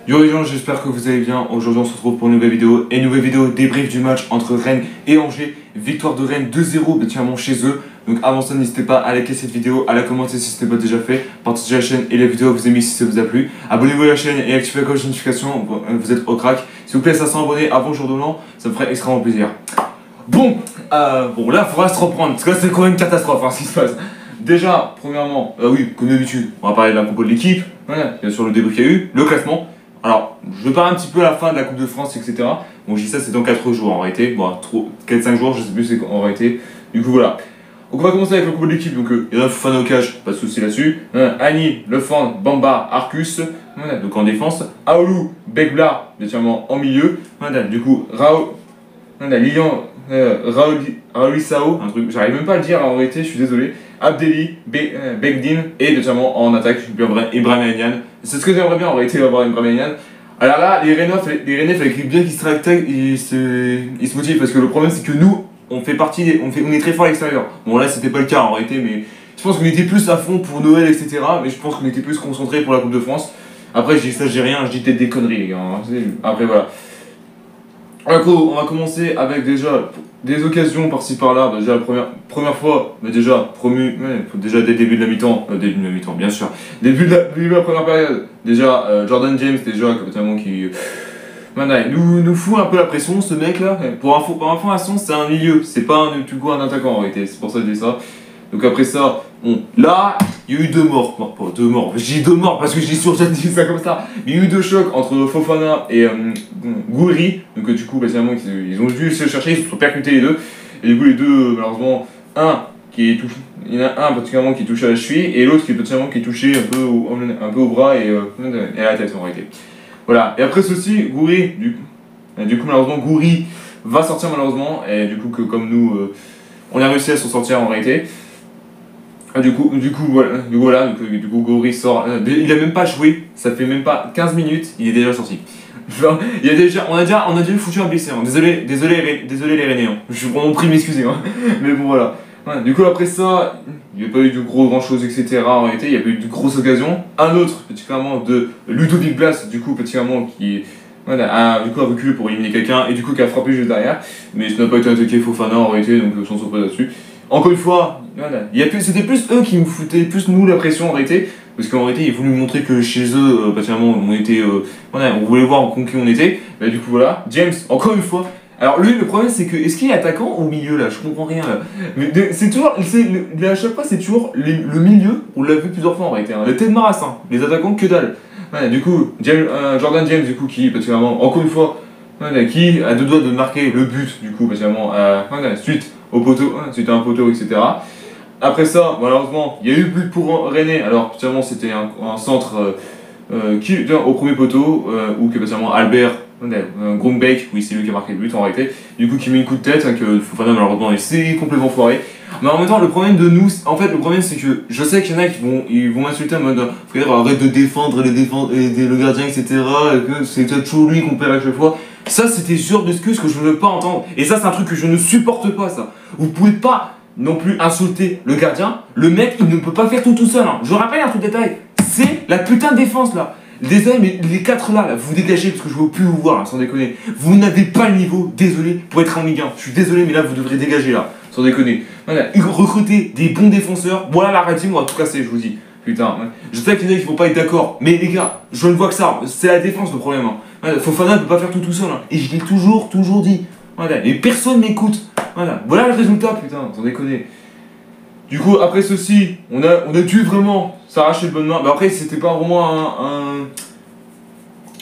Yo les gens, j'espère que vous allez bien. Aujourd'hui on se retrouve pour une nouvelle vidéo. Et une nouvelle vidéo débrief du match entre Rennes et Angers. Victoire de Rennes 2-0 chez eux. Donc avant ça, n'hésitez pas à liker cette vidéo, à la commenter si ce n'est pas déjà fait, partagez la chaîne et la vidéo à vos amis si ça vous a plu. Abonnez-vous à la chaîne et activez la cloche de notification, vous êtes au crack. S'il vous plaît, 500 abonnés avant le jour de l'an, ça me ferait extrêmement plaisir. Bon, là il faudra se reprendre, parce que là c'est quand même une catastrophe ce qui se passe. Déjà, premièrement, oui, comme d'habitude, on va parler de la compo de l'équipe, voilà, bien sûr le débrief qu'il y a eu, le classement. Alors, je vais parler un petit peu à la fin de la Coupe de France, etc. Bon, je dis ça, c'est dans 4 jours en réalité. Bon, 4-5 jours, je sais plus c'est en réalité. Du coup, voilà. Donc, on va commencer avec le compo de l'équipe. Donc, il y en a Fofana au cage, pas de souci là-dessus. Annie, Lefand, Bamba, Arcus. Voilà, donc en défense. Aoulou, Begbla, directement en milieu. Voilà, du coup, Lilian, Raouli-Sao, un truc, j'arrive même pas à le dire en réalité, je suis désolé. Abdelli, Begdin et notamment en attaque, Ibrahim Niane. C'est ce que j'aimerais bien en réalité avoir Ibrahim Niane. Alors là, les Rennais, il fallait bien qu'ils se motivent parce que le problème c'est que nous, on fait partie, on est très fort à l'extérieur. Bon là, c'était pas le cas en réalité, mais je pense qu'on était plus à fond pour Noël, etc. Mais je pense qu'on était plus concentrés pour la Coupe de France. Après, je dis ça, j'ai rien, je dis peut-être des conneries, les gars. Après, voilà. On va commencer avec déjà des occasions par-ci par-là. Déjà la première fois, mais déjà déjà dès le début de la mi-temps, bien sûr. Début de la première période. Déjà Jordan James déjà notamment qui nous fout un peu la pression ce mec là. Pour information, c'est un milieu, c'est pas un attaquant en réalité. C'est pour ça que je dis ça. Donc après ça, là, il y a eu deux morts. Non, pas deux morts. Je dis deux morts parce que j'ai dit ça comme ça. Mais il y a eu deux chocs entre Fofana et Gouiri. Donc du coup, basiclement, ils ont dû se chercher, ils se sont percutés les deux. Et du coup, les deux, malheureusement, il y en a un particulièrement qui touche à la cheville et l'autre qui est touché un peu au bras et à la tête en réalité. Voilà. Et après ceci, Gouiri, du coup, malheureusement, Gouiri va sortir malheureusement. Et du coup, que comme nous, on a réussi à s'en sortir en réalité. Du coup, Gouiri sort. Il a même pas joué, ça fait même pas 15 minutes, il est déjà sorti. On a déjà foutu un blessé. Hein. Désolé les Rennais. Hein. Je suis vraiment pris m'excuser. Hein. Mais bon, voilà. Ouais, du coup, après ça, il n'y a pas eu de grand chose, etc. En réalité, il n'y a pas eu de grosses occasions. Un autre, particulièrement de Ludovic Blas, du coup, particulièrement qui a reculé pour éliminer quelqu'un et du coup qui a frappé juste derrière. Mais ça n'a pas été attaqué Fofana en réalité, donc je ne suis pas là-dessus. Encore une fois, c'était plus eux qui me foutaient plus nous la pression en réalité, parce qu'en réalité ils voulaient nous montrer que chez eux, on voulait voir contre qui on était. Bah, du coup voilà, James, encore une fois. Alors lui le problème c'est que, est-ce qu'il est attaquant au milieu là? Je comprends rien là. Mais c'est toujours, à chaque fois c'est toujours le milieu, on l'a vu plusieurs fois en réalité. Hein. La tête de Marassin, les attaquants que dalle. Ouais, du coup, Jordan James du coup qui, particulièrement, encore une fois, qui a deux doigts de marquer le but du coup, particulièrement, suite au poteau, c'était un poteau, etc. Après ça, malheureusement, il y a eu but pour Rennes. Alors, particulièrement, c'était un centre au premier poteau, où que particulièrement Albert Grumbeck, oui, c'est lui qui a marqué le but en réalité. Du coup, qui met une coup de tête, que Fofana, malheureusement, c'est complètement foiré. Mais en même temps, le problème de nous, le problème c'est que je sais qu'il y en a qui vont m'insulter en mode frère, arrête de défendre le gardien, etc. Et que c'est toujours lui qu'on perd à chaque fois. Ça, c'était genre d'excuse que je ne veux pas entendre. Et ça, c'est un truc que je ne supporte pas, ça. Vous pouvez pas non plus insulter le gardien. Le mec, il ne peut pas faire tout seul. Hein. Je rappelle un truc détail. C'est la putain de défense, là. Désolé, mais les 4 là, vous dégagez parce que je ne veux plus vous voir, là, sans déconner. Vous n'avez pas le niveau, désolé, pour être en Ligue 1. Je suis désolé, mais là, vous devrez dégager, là. Sans déconner. Voilà, recruter des bons défenseurs. Voilà la rating, on va tout casser, je vous dis. Putain, je sais qu'il y en a qui vont pas être d'accord, mais les gars, je ne vois que ça. C'est la défense le problème. Hein. Fofana ne peut pas faire tout seul. Hein. Et je l'ai toujours dit. Voilà. Et personne m'écoute. Voilà le résultat, putain, sans déconner. Du coup, après ceci, on a dû vraiment s'arracher de bonnes mains. Bah après, c'était pas vraiment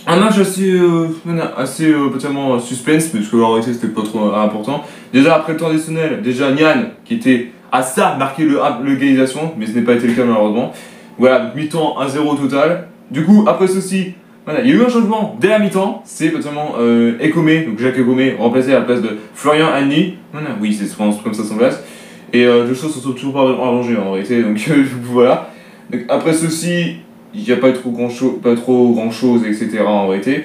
un match assez totalement suspense, parce que en réalité, c'était pas trop important. Déjà, après le temps additionnel, Niane, qui était à ça, marqué l'égalisation, mais ce n'est pas été le cas malheureusement. Voilà, donc mi-temps 1-0 au total. Du coup, après ceci, il y a eu un changement dès la mi-temps, c'est notamment Ekome, donc Jacques Ekome, remplacé à la place de Florian Anny. Oui, c'est comme ça son place. Et les choses se sont toujours pas arrangées en réalité, donc voilà. Donc, après ceci, il n'y a pas trop grand chose, etc. en réalité.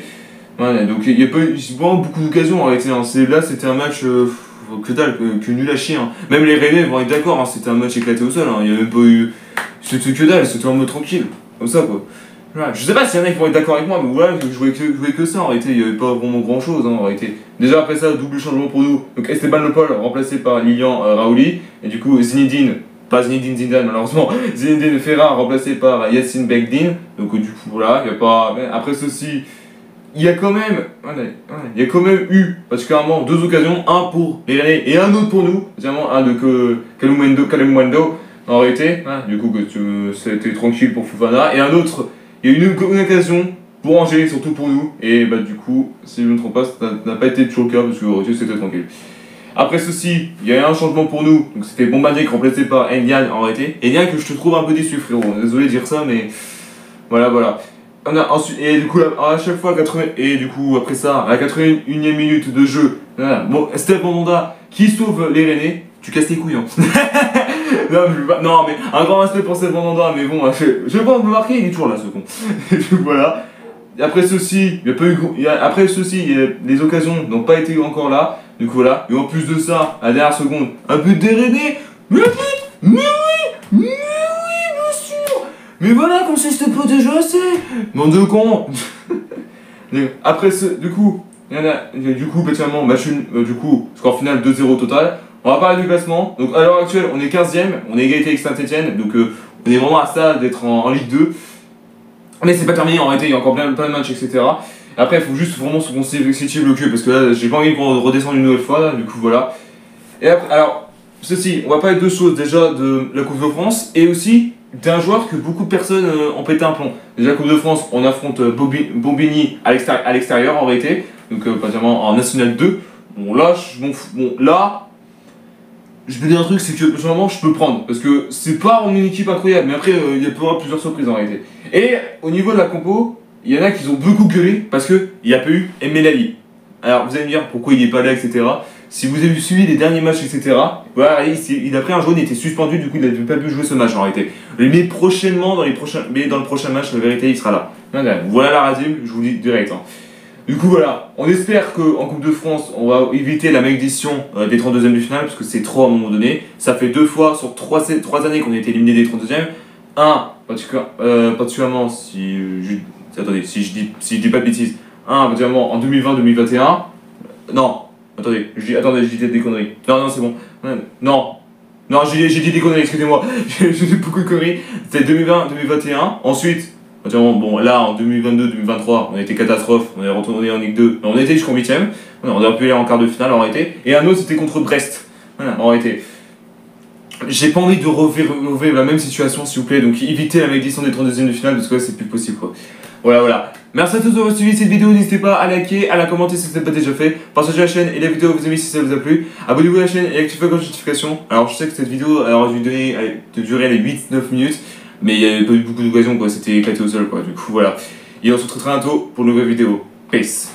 Donc il n'y a pas eu vraiment beaucoup d'occasions en réalité. Hein. Là, c'était un match que dalle, que nul à chier. Hein. Même les Rennais vont être d'accord, hein, c'était un match éclaté au sol. Hein. Il n'y a même pas eu. C'était que dalle, c'était en mode tranquille. Comme ça quoi. Voilà. Je sais pas s'il y en a qui vont être d'accord avec moi, mais voilà, je jouais que ça en réalité, il n'y avait pas vraiment grand chose en réalité. Déjà après ça, double changement pour nous. Donc Esteban Lepol remplacé par Lilian Raouli, et du coup Zinedine, pas Zinedine Zidane malheureusement, Zinedine Ferrar remplacé par Yacine Bekdin. Donc du coup voilà, il n'y a pas. Après ceci, il y a quand même, eu particulièrement 2 occasions, un pour les Rennais et un autre pour nous, notamment un de Kalem en réalité, du coup c'était tranquille pour Fofana, et un autre. Il y a eu une occasion pour Angers, surtout pour nous, et bah du coup, si je ne me trompe pas, ça n'a pas été toujours le cas, parce que c'était tranquille. Après ceci, il y a eu un changement pour nous, donc c'était Bombardier remplacé par Ndiaye en réalité. Ndiaye que je te trouve un peu déçu frérot, désolé de dire ça, mais voilà. On a ensuite, et du coup, à chaque fois, et du coup, après ça, à la 81e minute de jeu, voilà, bon, Steph Mandanda qui sauve les Rennais, tu casses tes couilles, hein. Non, mais un grand respect pour Steph Mandanda, mais bon, je vais pas me marquer, il est toujours là, ce con. Et puis voilà. Après ceci, les occasions n'ont pas été encore là, du coup voilà. Et en plus de ça, à la dernière seconde, un but des Rennais, mais oui, bien sûr. Mais voilà, qu'on sait c'était pas déjà assez. Bande de cons. Après du coup, particulièrement, du coup, score final 2-0 total. On va parler du classement. Donc à l'heure actuelle, on est 15ème, on est égalité avec Saint-Etienne, donc on est vraiment à ça d'être en Ligue 2. Mais c'est pas terminé, en réalité, il y a encore plein de matchs, etc. Après, il faut juste vraiment qu'on s'étive le cul, parce que là, j'ai pas envie qu'on redescende une nouvelle fois, là, du coup, voilà. Et après, alors, ceci, on va parler de 2 choses, déjà de la Coupe de France, et aussi d'un joueur que beaucoup de personnes ont pété un plomb. Déjà, la Coupe de France, on affronte Bombini à l'extérieur, en réalité, donc particulièrement en National 2. Bon, là, je peux dire un truc, c'est que généralement je peux prendre, parce que c'est pas une équipe incroyable, mais après il y a plusieurs surprises en réalité. Et au niveau de la compo, il y en a qui ont beaucoup gueulé parce qu'il n'y a pas eu Melali. Alors vous allez me dire pourquoi il n'est pas là, etc. Si vous avez suivi les derniers matchs, etc. Voilà, il a pris un jaune, il était suspendu, du coup il n'a pas pu jouer ce match en réalité. Mais prochainement, dans le prochain match, la vérité il sera là. Voilà la radio, je vous le dis direct. Hein. Du coup voilà, on espère qu'en Coupe de France, on va éviter la malédiction des 32e du final, parce que c'est trop à un moment donné. Ça fait 2 fois sur 3 années qu'on a été éliminé des 32e. Particulièrement si je dis pas de bêtises. Particulièrement en 2020-2021. Non, attendez, je dis peut-être des conneries. Non, c'est bon. Non, j'ai dit des conneries, excusez-moi. J'ai dit beaucoup de conneries. C'était 2020-2021. Ensuite, bon, là en 2022-2023, on a été catastrophe, on est retourné en Ligue 2, on a été jusqu'en 8ème, on aurait pu aller en quart de finale en réalité, et un autre c'était contre Brest, en réalité. J'ai pas envie de revivre la même situation s'il vous plaît, donc évitez la malédiction des 32e de finale parce que là c'est plus possible quoi. Voilà. Merci à tous d'avoir suivi cette vidéo, n'hésitez pas à liker, à la commenter si ce n'est pas déjà fait, partagez la chaîne et la vidéo vous aimez si ça vous a plu, abonnez-vous à la chaîne et activez la cloche de notification. Alors je sais que cette vidéo aurait dû durer les 8-9 minutes, mais il n'y avait pas eu beaucoup d'occasions quoi, c'était éclaté au sol quoi, du coup voilà. Et on se retrouve très bientôt pour une nouvelle vidéo. Peace.